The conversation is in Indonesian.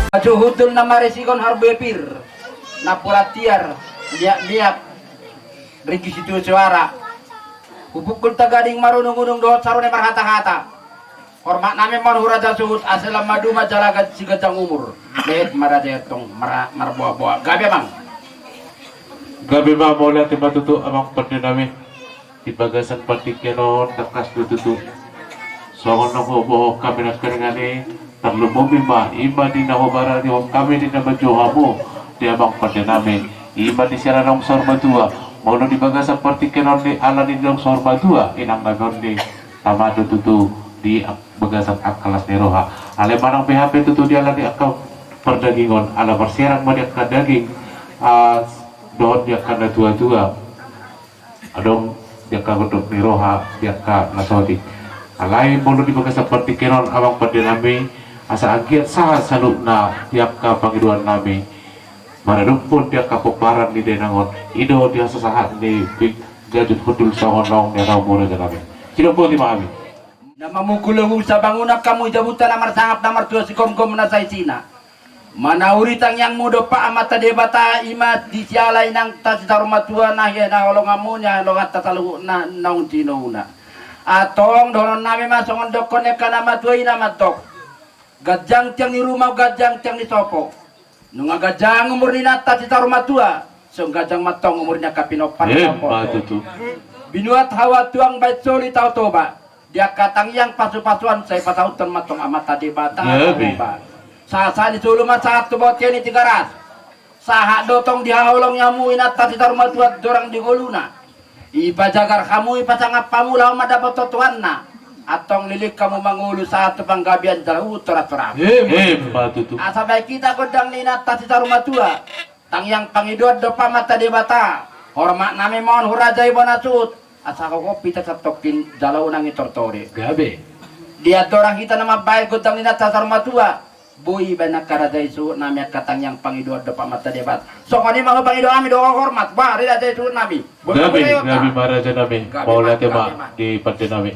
Juhudul na marisikon harbepir na puratiar liak riki situ suara hubukul tagading marunung-unung dohot sarune marhata-hata hormat nami mon huraja suhut asalam madu majalagat sigajang umur bet maraja tong marboa-boa gabe mang mulai tiba tutu amang pandinami di bagasan patikinon nakas tutu songon nako kami naskarengani terlebih iba di nawabara di kami di nabajohamu di abang pandinami iba di siaran longsor batua mau di bagasan patikinon di ala di longsor batua inang nagon di tamado tutu di bagasan akalas neroha ale manang PHP tutu di ala di akal perdagingon ala persiaran banyak daging dohot dia kana tua-tua adong dia ka godok niroha dia ka nasodi alai bolu di bagas seperti kenon abang pandinami asa agiat saha salukna dia ka pangiduan nami maradung pun dia ka poparan di denangon ido dia sesahat di jajut hudul songonong ni raumur nami kilo po di maami nama mukulawu sa banguna kamu jabutan namar sangap namar dua si kom-kom na sa Cina mana uritang yang mudo pa amata debata imat di sialay nang tasitarumatua na ya na olongamunya longat tatalu na naung tinuna atong donon nami masongon dokone kana matuai na matok gajang tiang di rumah gajang tiang di sopo nunga gajang umur ni nata tasitarumatua so gajang matong umurnya kapinopan sopo binuat hawa tuang bait soli tau toba dia katang yang pasu-pasuan saya patautan matong amata debata Sasa di sulu masahat tubot kini tigaras. Saha dotong dihaolong nyamu inata di tarumah tuat dorang di goluna. Ipa jagar kamu ipa sangap pamula madapat totuan na. Atong lilik kamu mangulu saat panggabian jauh torat-torat. Asa baik kita godang ni inata di tarumah tua. Tang yang pangidot dopa mata debata. Hormat nami mohon hurajai bonasut. Asa kopi tetap tokin jalau nangi tortore. Gabe. Dia dorang kita nama baik godang ni inata di tarumah tua. Boy banak karadai su nami katang yang pangidua depan mata debat. So kani mau pangidua kami doa hormat. Bah rida jai su nami. Gabi maraja nami. Mau lihat tema di pantai nami.